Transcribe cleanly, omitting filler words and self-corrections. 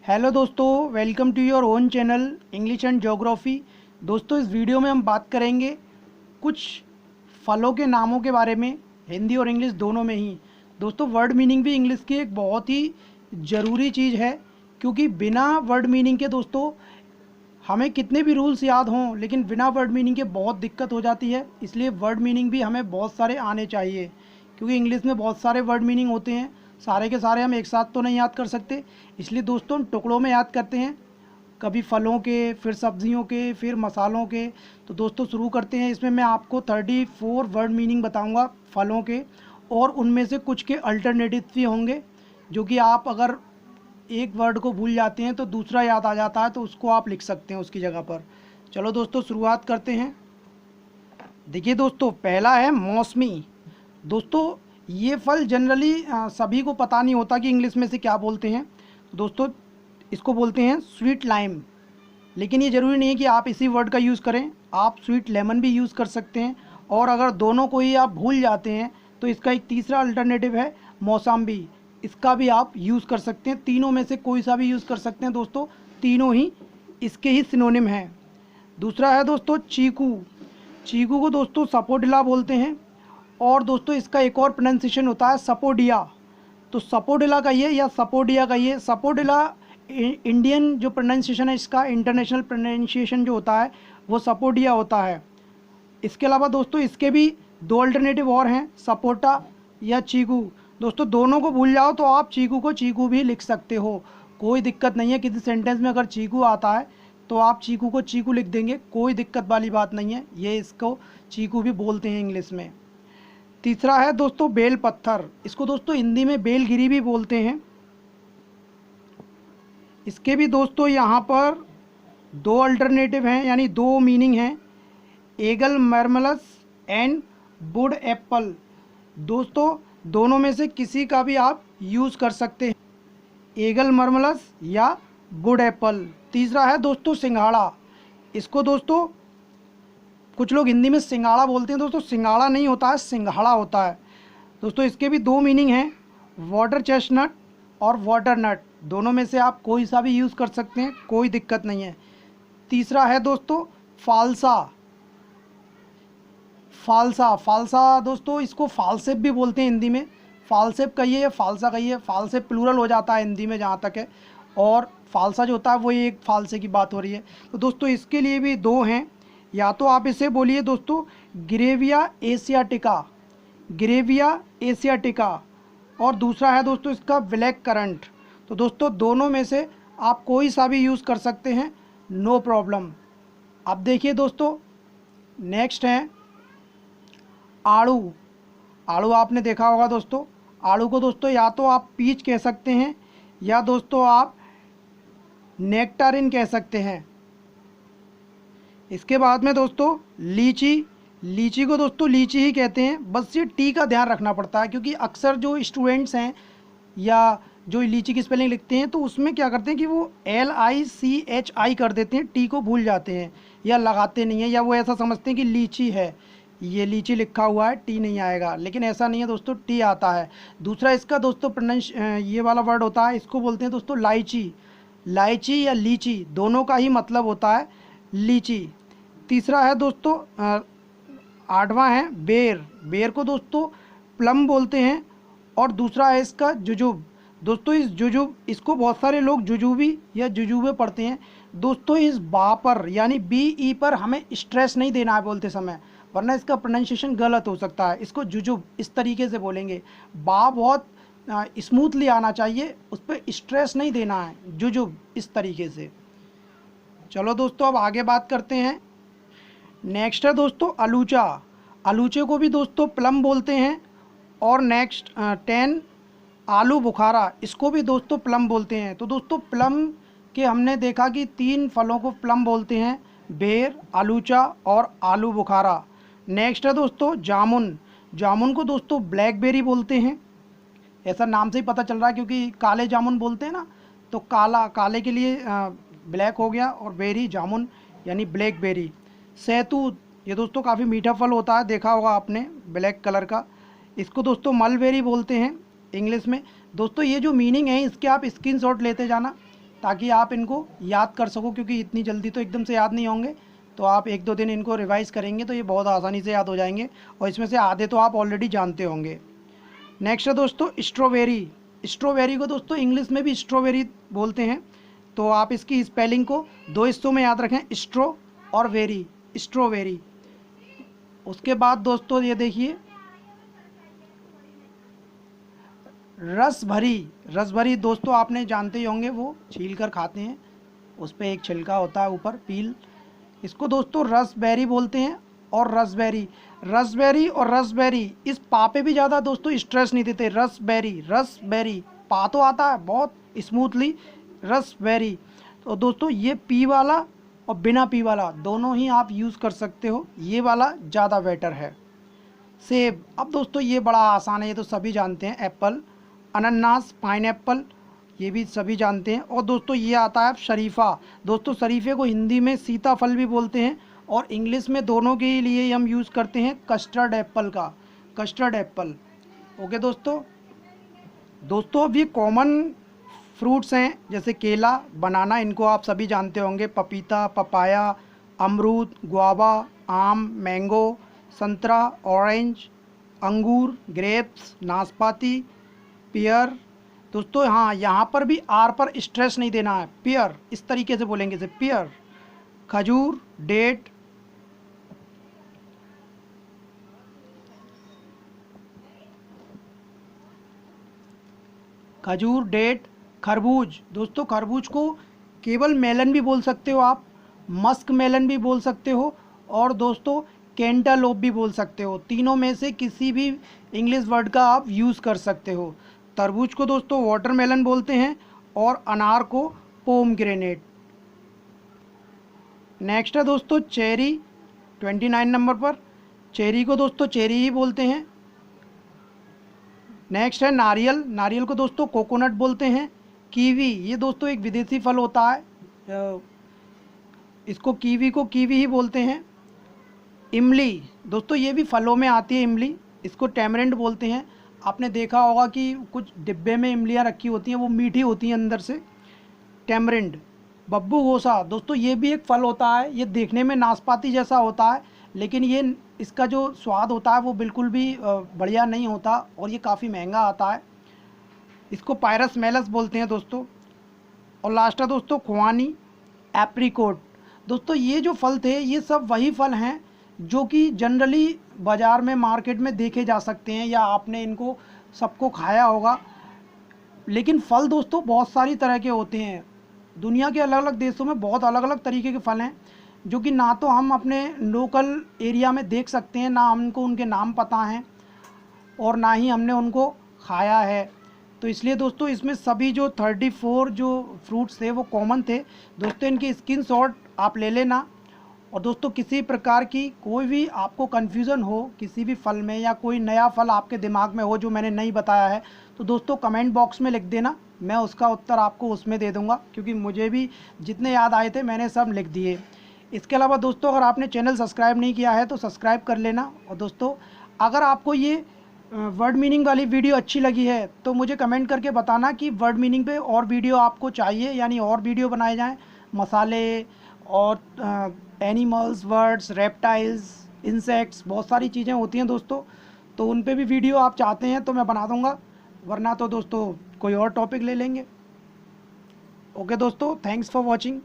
Hello दोस्तों, welcome to your own channel English and geography. दोस्तों, इस वीडियो में हम बात करेंगे कुछ फलों के नामों के बारे में, हिंदी और इंग्लिश दोनों में ही। दोस्तों, वर्ड मीनिंग भी इंग्लिश की एक बहुत ही ज़रूरी चीज़ है, क्योंकि बिना वर्ड मीनिंग के दोस्तों हमें कितने भी रूल्स याद हों, लेकिन बिना वर्ड मीनिंग के बहुत दिक्कत हो जाती है। इसलिए वर्ड मीनिंग भी हमें बहुत सारे आने चाहिए, क्योंकि इंग्लिश में बहुत सारे वर्ड मीनिंग होते हैं। सारे के सारे हम एक साथ तो नहीं याद कर सकते, इसलिए दोस्तों हम टुकड़ों में याद करते हैं, कभी फलों के, फिर सब्जियों के, फिर मसालों के। तो दोस्तों शुरू करते हैं। इसमें मैं आपको 34 वर्ड मीनिंग बताऊंगा फलों के, और उनमें से कुछ के अल्टरनेटिव भी होंगे, जो कि आप अगर एक वर्ड को भूल जाते हैं तो दूसरा याद आ जाता है, तो उसको आप लिख सकते हैं उसकी जगह पर। चलो दोस्तों शुरुआत करते हैं। देखिए दोस्तों, पहला है मौसमी। दोस्तों, ये फल जनरली सभी को पता नहीं होता कि इंग्लिश में से क्या बोलते हैं। दोस्तों, इसको बोलते हैं स्वीट लाइम, लेकिन ये ज़रूरी नहीं है कि आप इसी वर्ड का यूज़ करें, आप स्वीट लेमन भी यूज़ कर सकते हैं। और अगर दोनों को ही आप भूल जाते हैं तो इसका एक तीसरा अल्टरनेटिव है मौसम्बी, इसका भी आप यूज़ कर सकते हैं। तीनों में से कोई सा भी यूज़ कर सकते हैं दोस्तों, तीनों ही इसके ही सिनोनिम हैं। दूसरा है दोस्तों चीकू। चीकू को दोस्तों सपोडिला बोलते हैं, और दोस्तों इसका एक और प्रोनाउंसिएशन होता है सपोडिया। तो सपोडिला कहिए या सपोडिया कहिए। सपोडिला इंडियन जो प्रोनाउंसिएशन है, इसका इंटरनेशनल प्रोनाउंसिएशन जो होता है वो सपोडिया होता है। इसके अलावा दोस्तों इसके भी दो अल्टरनेटिव और हैं, सपोटा या चीकू। दोस्तों दोनों को भूल जाओ तो आप चीकू को चीकू भी लिख सकते हो, कोई दिक्कत नहीं है। किसी सेंटेंस में अगर चीकू आता है तो आप चीकू को चीकू लिख देंगे, कोई दिक्कत वाली बात नहीं है। ये इसको चीकू भी बोलते हैं इंग्लिश में। तीसरा है दोस्तों बेल पत्थर। इसको दोस्तों हिंदी में बेलगिरी भी बोलते हैं। इसके भी दोस्तों यहाँ पर दो अल्टरनेटिव हैं, यानी दो मीनिंग हैं, एगल मरमलस एंड वुड एप्पल। दोस्तों दोनों में से किसी का भी आप यूज़ कर सकते हैं, एगल मरमलस या वुड एप्पल। तीसरा है दोस्तों सिंघाड़ा। इसको दोस्तों कुछ लोग हिंदी में सिंघाड़ा बोलते हैं, दोस्तों सिंघाड़ा नहीं होता है, सिंघाड़ा होता है। दोस्तों इसके भी दो मीनिंग हैं, वाटर चेस्टनट और वाटर नट। दोनों में से आप कोई सा भी यूज़ कर सकते हैं, कोई दिक्कत नहीं है। तीसरा है दोस्तों फालसा। फालसा फालसा दोस्तों इसको फालसेप भी बोलते हैं हिंदी में। फालसेप कहिए या फालसा कहिए, फालसेप प्लूरल हो जाता है हिंदी में जहाँ तक है, और फालसा जो होता है वही एक फालसे की बात हो रही है। तो दोस्तों इसके लिए भी दो हैं, या तो आप इसे बोलिए दोस्तों ग्रेविया एशियाटिका, ग्रेविया एशियाटिका, और दूसरा है दोस्तों इसका ब्लैक करंट। तो दोस्तों दोनों में से आप कोई सा भी यूज़ कर सकते हैं, नो प्रॉब्लम। अब देखिए दोस्तों नेक्स्ट है आड़ू। आड़ू आपने देखा होगा दोस्तों। आड़ू को दोस्तों या तो आप पीच कह सकते हैं, या दोस्तों आप नेक्टारिन कह सकते हैं। इसके बाद में दोस्तों लीची। लीची को दोस्तों लीची ही कहते हैं, बस ये टी का ध्यान रखना पड़ता है, क्योंकि अक्सर जो स्टूडेंट्स हैं या जो लीची की स्पेलिंग लिखते हैं तो उसमें क्या करते हैं कि वो LICHI कर देते हैं, टी को भूल जाते हैं या लगाते नहीं हैं, या वो ऐसा समझते हैं कि लीची है, ये लीची लिखा हुआ है, टी नहीं आएगा, लेकिन ऐसा नहीं है दोस्तों, टी आता है। दूसरा इसका दोस्तों ये वाला वर्ड होता है, इसको बोलते हैं दोस्तों लाइची। लाइची या लीची दोनों का ही मतलब होता है लीची। तीसरा है दोस्तों आठवां है बेर। बेर को दोस्तों प्लम बोलते हैं, और दूसरा है इसका जुजुब। दोस्तों इस जुजुब, इसको बहुत सारे लोग जुजुबी या जुजुबे पढ़ते हैं। दोस्तों इस बा पर यानी BE पर हमें स्ट्रेस नहीं देना है बोलते समय, वरना इसका प्रोनाउंसिएशन गलत हो सकता है। इसको जुजुब इस तरीके से बोलेंगे, बा बहुत स्मूथली आना चाहिए, उस पर स्ट्रेस नहीं देना है, जुजुब इस तरीके से। चलो दोस्तों अब आगे बात करते हैं। नेक्स्ट है दोस्तों अलूचा। अलूचे को भी दोस्तों प्लम बोलते हैं। और नेक्स्ट 10 आलू बुखारा, इसको भी दोस्तों प्लम बोलते हैं। तो दोस्तों प्लम के हमने देखा कि 3 फलों को प्लम बोलते हैं, बेर, अलूचा और आलू बुखारा। नेक्स्ट है दोस्तों जामुन। जामुन को दोस्तों ब्लैकबेरी बोलते हैं, ऐसा नाम से ही पता चल रहा है, क्योंकि काले जामुन बोलते हैं ना, तो काला, काले के लिए ब्लैक हो गया, और बेरी जामुन यानी ब्लैकबेरी। सहतूत, ये दोस्तों काफ़ी मीठा फल होता है, देखा होगा आपने, ब्लैक कलर का। इसको दोस्तों मलबेरी बोलते हैं इंग्लिश में। दोस्तों ये जो मीनिंग है इसके आप स्क्रीनशॉट लेते जाना, ताकि आप इनको याद कर सको, क्योंकि इतनी जल्दी तो एकदम से याद नहीं होंगे। तो आप 1-2 दिन इनको रिवाइज़ करेंगे तो ये बहुत आसानी से याद हो जाएंगे, और इसमें से आधे तो आप ऑलरेडी जानते होंगे। नेक्स्ट है दोस्तों स्ट्रॉबेरी। स्ट्रॉबेरी को दोस्तों इंग्लिश में भी स्ट्रॉबेरी बोलते हैं। तो आप इसकी स्पेलिंग को 2 हिस्सों में याद रखें, स्ट्रो और वेरी, स्ट्रॉबेरी। उसके बाद दोस्तों ये देखिए रस भरी। रस भरी दोस्तों आपने जानते ही होंगे, वो छील कर खाते हैं, उस पर एक छिलका होता है ऊपर पील। इसको दोस्तों रसबेरी बोलते हैं और रसबेरी। रसबेरी और रसबेरी, इस पा पे भी ज़्यादा दोस्तों स्ट्रेस नहीं देते। रसबेरी, रसबेरी, पा तो आता है बहुत स्मूथली, रसबेरी। तो दोस्तों ये पी वाला और बिना पी वाला दोनों ही आप यूज़ कर सकते हो, ये वाला ज़्यादा बेटर है। सेब, अब दोस्तों ये बड़ा आसान है, ये तो सभी जानते हैं। एप्पल, अनानास, पाइनएप्पल, ये भी सभी जानते हैं। और दोस्तों ये आता है शरीफा। दोस्तों शरीफे को हिंदी में सीताफल भी बोलते हैं, और इंग्लिश में दोनों के लिए हम यूज़ करते हैं कस्टर्ड एप्पल का, कस्टर्ड एप्पल। ओके दोस्तों, अब ये कॉमन फ्रूट्स हैं, जैसे केला, बनाना, इनको आप सभी जानते होंगे। पपीता, पपाया, अमरूद, गुआवा, आम, मैंगो, संतरा, ऑरेंज, अंगूर, ग्रेप्स, नाशपाती, पियर। दोस्तों हाँ, यहाँ पर भी आर पर स्ट्रेस नहीं देना है, पियर, इस तरीके से बोलेंगे इसे, पियर। खजूर, डेट, खजूर, डेट, खरबूज। दोस्तों खरबूज को केवल मेलन भी बोल सकते हो आप, मस्क मेलन भी बोल सकते हो, और दोस्तों कैंटालोप भी बोल सकते हो। तीनों में से किसी भी इंग्लिश वर्ड का आप यूज़ कर सकते हो। तरबूज को दोस्तों वाटरमेलन बोलते हैं, और अनार को पोमग्रेनेट। नेक्स्ट है दोस्तों चेरी, 29 नंबर पर। चेरी को दोस्तों चेरी ही बोलते हैं। नेक्स्ट है नारियल। नारियल को दोस्तों कोकोनट बोलते हैं। कीवी, ये दोस्तों एक विदेशी फल होता है, इसको कीवी को कीवी ही बोलते हैं। इमली, दोस्तों ये भी फलों में आती है इमली, इसको टैमरिंड बोलते हैं। आपने देखा होगा कि कुछ डिब्बे में इमलियाँ रखी होती हैं, वो मीठी होती हैं अंदर से, टैमरिंड। बब्बू गोसा, दोस्तों ये भी एक फल होता है, ये देखने में नाशपाती जैसा होता है, लेकिन ये इसका जो स्वाद होता है वो बिल्कुल भी बढ़िया नहीं होता, और ये काफ़ी महंगा आता है। इसको पायरस मेलस बोलते हैं दोस्तों। और लास्ट है दोस्तों खुआनी, एप्रिकोट। दोस्तों ये जो फल थे, ये सब वही फल हैं जो कि जनरली बाज़ार में, मार्केट में देखे जा सकते हैं, या आपने इनको सबको खाया होगा। लेकिन फल दोस्तों बहुत सारी तरह के होते हैं। दुनिया के अलग अलग देशों में बहुत अलग अलग तरीके के फल हैं, जो कि ना तो हम अपने लोकल एरिया में देख सकते हैं, ना हमको उनके नाम पता हैं, और ना ही हमने उनको खाया है। तो इसलिए दोस्तों इसमें सभी जो 34 जो फ्रूट्स थे वो कॉमन थे। दोस्तों इनकी स्क्रीनशॉट आप ले लेना। और दोस्तों किसी प्रकार की कोई भी आपको कन्फ्यूज़न हो किसी भी फल में, या कोई नया फल आपके दिमाग में हो जो मैंने नहीं बताया है, तो दोस्तों कमेंट बॉक्स में लिख देना, मैं उसका उत्तर आपको उसमें दे दूंगा, क्योंकि मुझे भी जितने याद आए थे मैंने सब लिख दिए। इसके अलावा दोस्तों अगर आपने चैनल सब्सक्राइब नहीं किया है तो सब्सक्राइब कर लेना। और दोस्तों अगर आपको ये वर्ड मीनिंग वाली वीडियो अच्छी लगी है तो मुझे कमेंट करके बताना कि वर्ड मीनिंग पे और वीडियो आपको चाहिए, यानी और वीडियो बनाए जाएं। मसाले और एनिमल्स, वर्ड्स, रेप्टाइल्स, इंसेक्ट्स, बहुत सारी चीज़ें होती हैं दोस्तों, तो उन पे भी वीडियो आप चाहते हैं तो मैं बना दूंगा, वरना तो दोस्तों कोई और टॉपिक ले लेंगे। ओके दोस्तों, थैंक्स फॉर वॉचिंग।